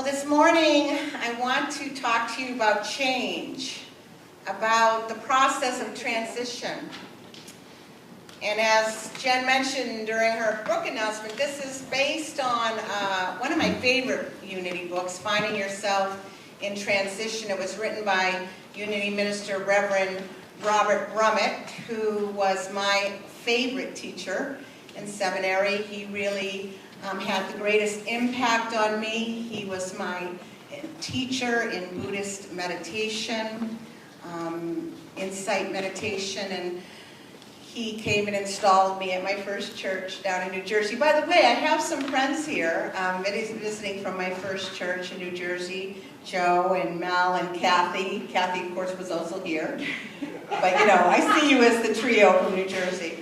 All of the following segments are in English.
Well, this morning I want to talk to you about change, about the process of transition. And as Jen mentioned during her book announcement, this is based on one of my favorite Unity books, Finding Yourself in Transition. It was written by Unity minister Reverend Robert Brummett, who was my favorite teacher in seminary. He really had the greatest impact on me. He was my teacher in Buddhist meditation, insight meditation, and he came and installed me at my first church down in New Jersey. By the way, I have some friends here visiting from my first church in New Jersey, Joe and Mel and Kathy. Kathy, of course, was also here. But, you know, I see you as the trio from New Jersey.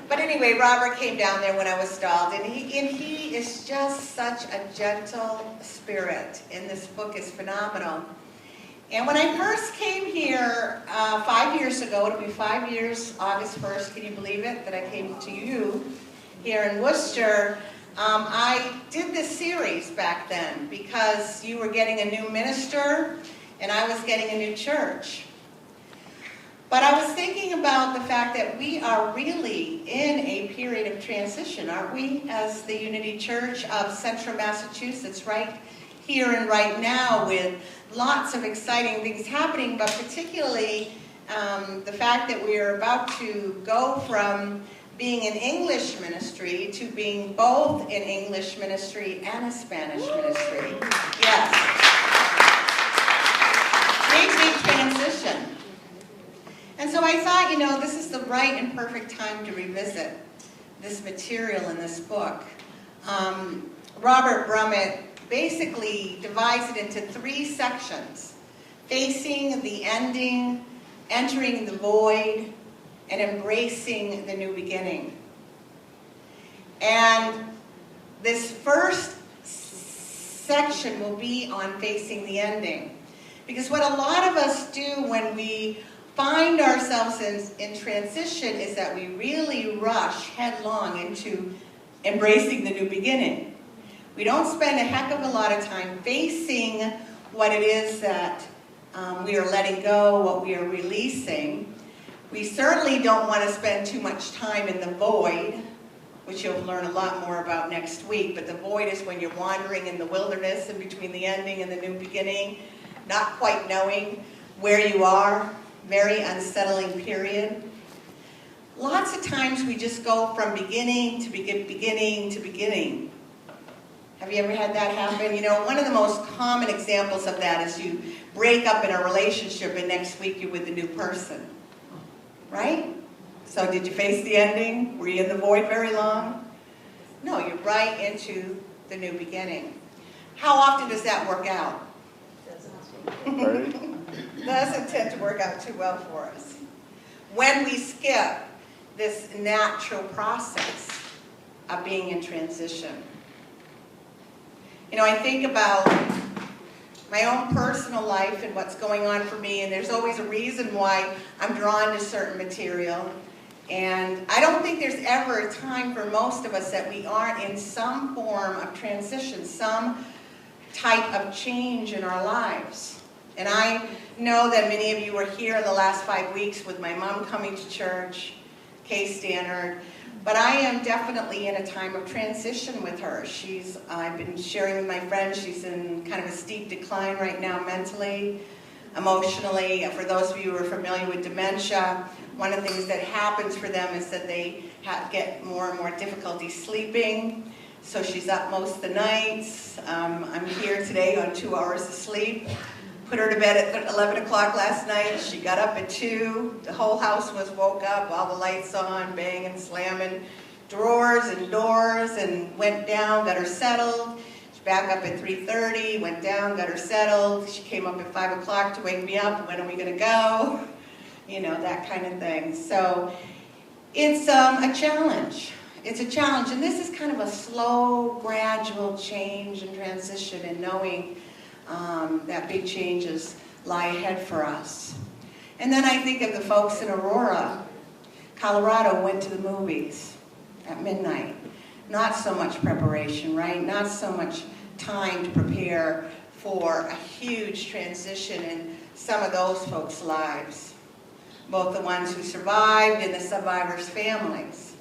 But anyway, Robert came down there when I was stalled, and he is just such a gentle spirit, and this book is phenomenal. And when I first came here 5 years ago, it'll be 5 years, August 1st, can you believe it, that I came to you here in Worcester. I did this series back then because you were getting a new minister, and I was getting a new church. But I was thinking about the fact that we are really in a period of transition, aren't we, as the Unity Church of Central Massachusetts, right here and right now, with lots of exciting things happening, but particularly the fact that we are about to go from being an English ministry to being both an English ministry and a Spanish ministry. Yes. Big transition. And so I thought, you know, this is the right and perfect time to revisit this material in this book. Robert Brummett basically divides it into 3 sections: facing the ending, entering the void, and embracing the new beginning. And this first section will be on facing the ending. Because what a lot of us do when we find ourselves in transition is that we really rush headlong into embracing the new beginning. We don't spend a heck of a lot of time facing what it is that we are letting go, what we are releasing. We certainly don't want to spend too much time in the void, which you'll learn a lot more about next week. But the void is when you're wandering in the wilderness in between the ending and the new beginning, not quite knowing where you are. Very unsettling period. Lots of times we just go from beginning to beginning to beginning. Have you ever had that happen? You know, one of the most common examples of that is you break up in a relationship and next week you're with a new person. Right? So did you face the ending? Were you in the void very long? No, you're right into the new beginning. How often does that work out? Doesn't tend to work out too well for us. When we skip this natural process of being in transition. You know, I think about my own personal life and what's going on for me, and there's always a reason why I'm drawn to certain material. And I don't think there's ever a time for most of us that we aren't in some form of transition, some type of change in our lives. And I know that many of you were here in the last 5 weeks with my mom coming to church, Stannard. But I am definitely in a time of transition with her. I've been sharing with my friends, she's in kind of a steep decline right now mentally, emotionally. For those of you who are familiar with dementia, one of the things that happens for them is that they get more and more difficulty sleeping. So she's up most of the nights. I'm here today on 2 hours of sleep. Put her to bed at 11 o'clock last night. She got up at 2. The whole house was woke up, all the lights on, banging, slamming drawers and doors, and went down, got her settled. She's back up at 3:30, went down, got her settled. She came up at 5 o'clock to wake me up. When are we going to go? You know, that kind of thing. So it's a challenge. It's a challenge. And this is kind of a slow, gradual change and transition in knowing that big changes lie ahead for us. And then I think of the folks in Aurora, Colorado, went to the movies at midnight. Not so much preparation, right? Not so much time to prepare for a huge transition in some of those folks' lives, both the ones who survived and the survivors' families.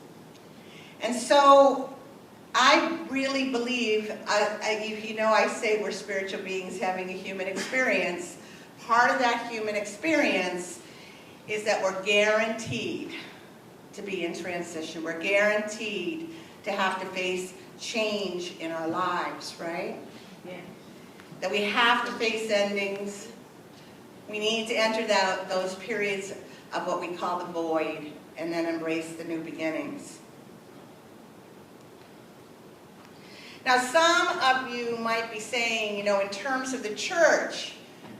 And so I really believe, I say we're spiritual beings having a human experience. Part of that human experience is that we're guaranteed to be in transition. We're guaranteed to have to face change in our lives, right? Yeah. That we have to face endings. We need to enter those periods of what we call the void and then embrace the new beginnings. Now, some of you might be saying, in terms of the church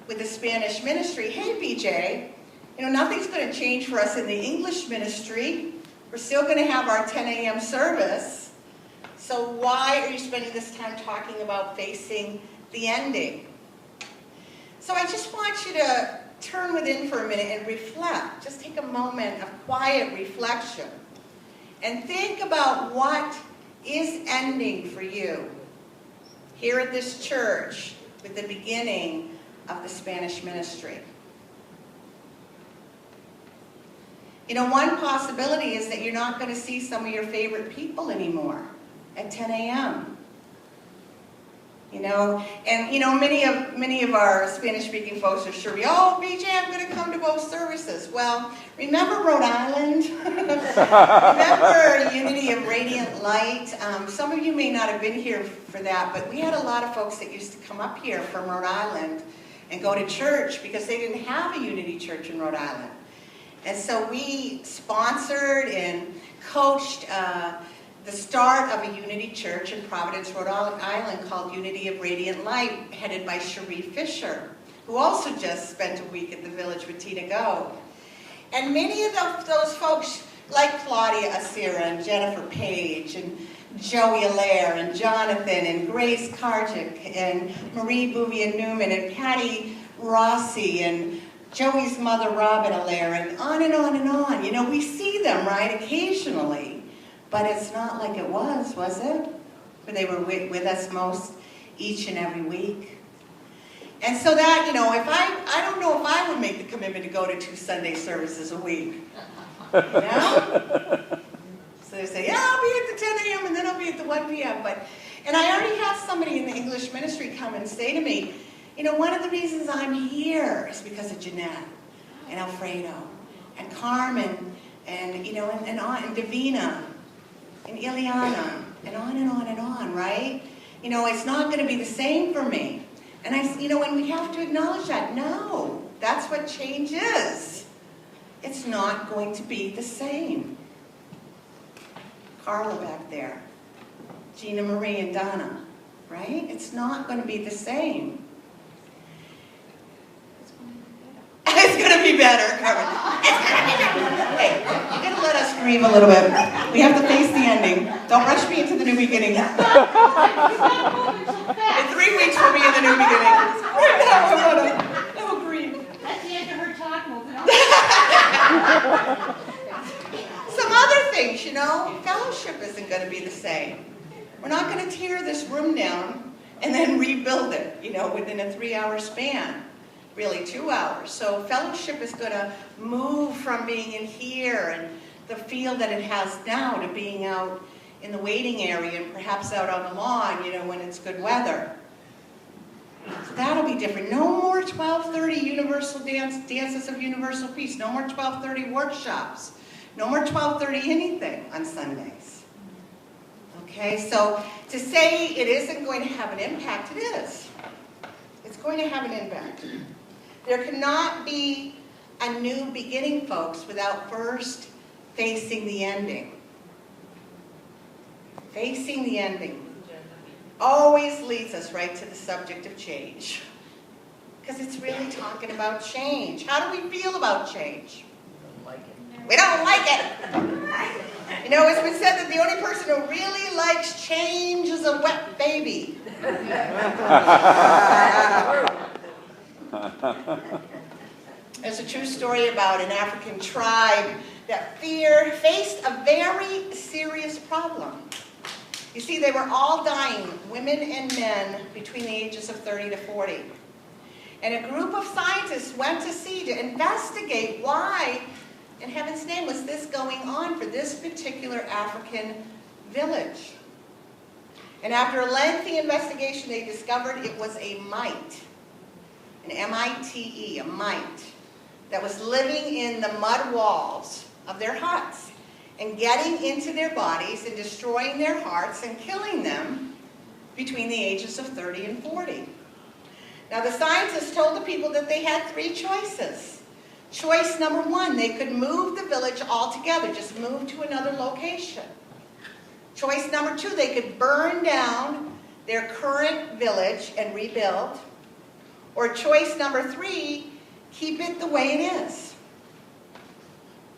with the Spanish ministry, hey, BJ, nothing's going to change for us in the English ministry. We're still going to have our 10 a.m. service. So why are you spending this time talking about facing the ending? So I just want you to turn within for a minute and reflect. Just take a moment of quiet reflection and think about what is ending for you here at this church with the beginning of the Spanish ministry. One possibility is that you're not going to see some of your favorite people anymore at 10 a.m. Many of our Spanish-speaking folks are sure, oh, BJ, I'm going to come to both services. Well, remember Rhode Island? Remember Unity of Radiant Light? Some of you may not have been here for that, but we had a lot of folks that used to come up here from Rhode Island and go to church because they didn't have a Unity Church in Rhode Island. And so we sponsored and coached the start of a Unity Church in Providence, Rhode Island called Unity of Radiant Light, headed by Cherie Fisher, who also just spent a week at the Village with Tina Go. And many of those folks, like Claudia Acera and Jennifer Page and Joey Allaire and Jonathan and Grace Karjik and Marie Bouvier-Newman and Patty Rossi and Joey's mother, Robin Allaire, and on and on and on. We see them, right, occasionally. But it's not like it was it? Where they were with us most each and every week. And so that, if I don't know if I would make the commitment to go to 2 Sunday services a week. So they say, yeah, I'll be at the 10 a.m. and then I'll be at the 1 p.m. And I already had somebody in the English ministry come and say to me, one of the reasons I'm here is because of Jeanette and Alfredo and Carmen and, and Davina and Ileana and on and on and on, right? It's not going to be the same for me. And and we have to acknowledge that. No, that's what change is. It's not going to be the same. Carla back there, Gina Marie and Donna, right? It's not going to be the same. It's going to be better, Carmen. It's going to be better. Hey, you're going to let us grieve a little bit. We have to face the ending. Don't rush me into the new beginning. In 3 weeks, we'll be in the new beginning. Right now, I will grieve. That's the end of her talk. Moving on. Some other things, fellowship isn't going to be the same. We're not going to tear this room down and then rebuild it, within a 3-hour span. Really 2 hours. So fellowship is going to move from being in here and the feel that it has now to being out in the waiting area and perhaps out on the lawn, when it's good weather. So that'll be different. No more 12:30 universal dances of universal peace. No more 12:30 workshops. No more 12:30 anything on Sundays. Okay, so to say it isn't going to have an impact, it is. It's going to have an impact. There cannot be a new beginning, folks, without first facing the ending. Facing the ending always leads us right to the subject of change. Because it's really talking about change. How do we feel about change? We don't like it. It's been said that the only person who really likes change is a wet baby. There's a true story about an African tribe that faced a very serious problem. You see, they were all dying, women and men, between the ages of 30 to 40. And a group of scientists went to sea to investigate why, in heaven's name, was this going on for this particular African village. And after a lengthy investigation, they discovered it was a mite, an M-I-T-E, a mite, that was living in the mud walls of their huts and getting into their bodies and destroying their hearts and killing them between the ages of 30 and 40. Now the scientists told the people that they had three choices. Choice number one, they could move the village altogether, just move to another location. Choice number two, they could burn down their current village and rebuild. Or choice number three, keep it the way it is.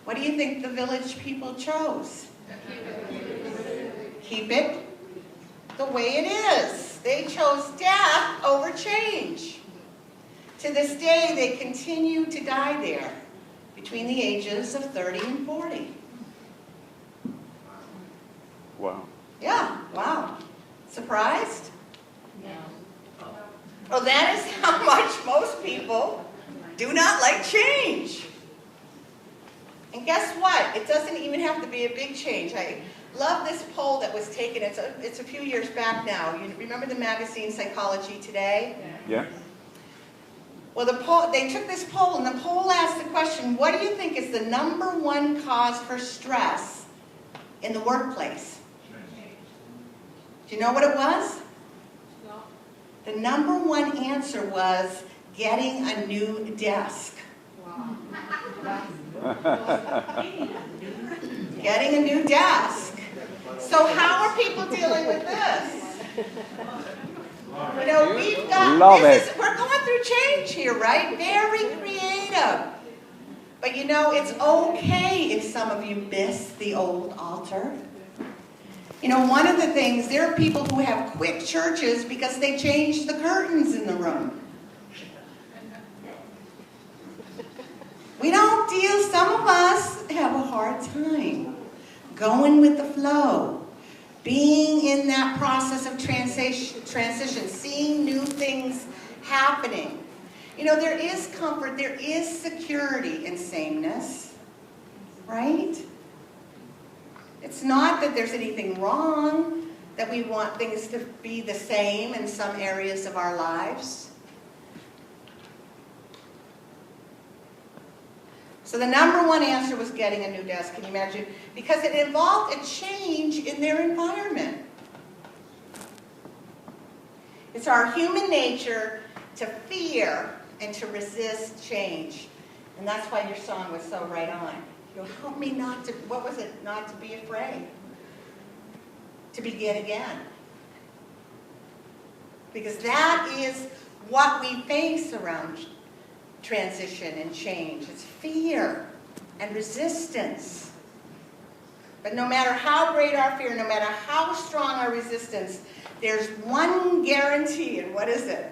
What do you think the village people chose? Keep it the way it is. They chose death over change. To this day, they continue to die there between the ages of 30 and 40. Wow. Yeah, wow. Surprised? No. Well, that is how much most people do not like change. And guess what? It doesn't even have to be a big change. I love this poll that was taken. It's a few years back now. You remember the magazine Psychology Today? Yeah. Well, they took this poll, and the poll asked the question, what do you think is the number one cause for stress in the workplace? Do you know what it was? No. The number one answer was getting a new desk. Wow. Getting a new desk. So how are people dealing with this? You know, we've got, we're going through change here, right? Very creative. But you know, it's okay if some of you miss the old altar. You know, one of the things, there are people who have quit churches because they changed the curtains in the room. We don't deal, some of us have a hard time going with the flow, being in that process of transition, seeing new things happening. You know, there is comfort, there is security in sameness, right? It's not that there's anything wrong, that we want things to be the same in some areas of our lives. So the number one answer was getting a new desk, can you imagine? Because it involved a change in their environment. It's our human nature to fear and to resist change. And that's why your song was so right on. You'll help me not to, what was it? Not to be afraid. To begin again. Because that is what we face around transition and change. It's fear and resistance. But no matter how great our fear, no matter how strong our resistance, there's one guarantee, and what is it?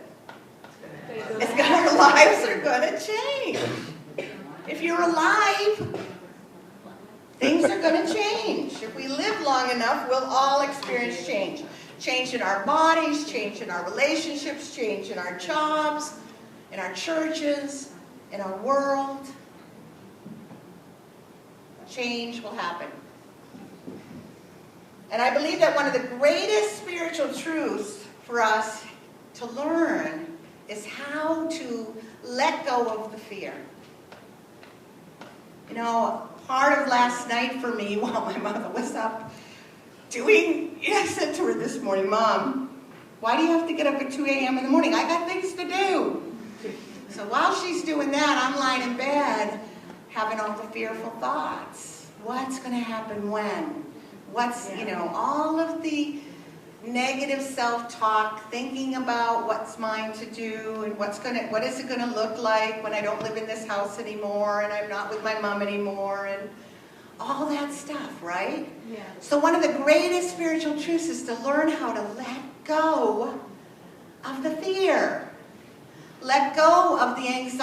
It's that our lives are going to change. If you're alive, things are going to change. If we live long enough, we'll all experience change. Change in our bodies, change in our relationships, change in our jobs, in our churches, in our world. Change will happen. And I believe that one of the greatest spiritual truths for us to learn is how to let go of the fear. You know, part of last night for me, while my mother was up I said to her this morning, Mom, why do you have to get up at 2 a.m. in the morning? I got things to do. So while she's doing that, I'm lying in bed having all the fearful thoughts. What's going to happen when? What's, you know, all of the negative self-talk, thinking about what's mine to do and what is it going to look like when I don't live in this house anymore and I'm not with my mom anymore and all that stuff, right? Yeah. So one of the greatest spiritual truths is to learn how to let go of the fear. Let go of the anxiety.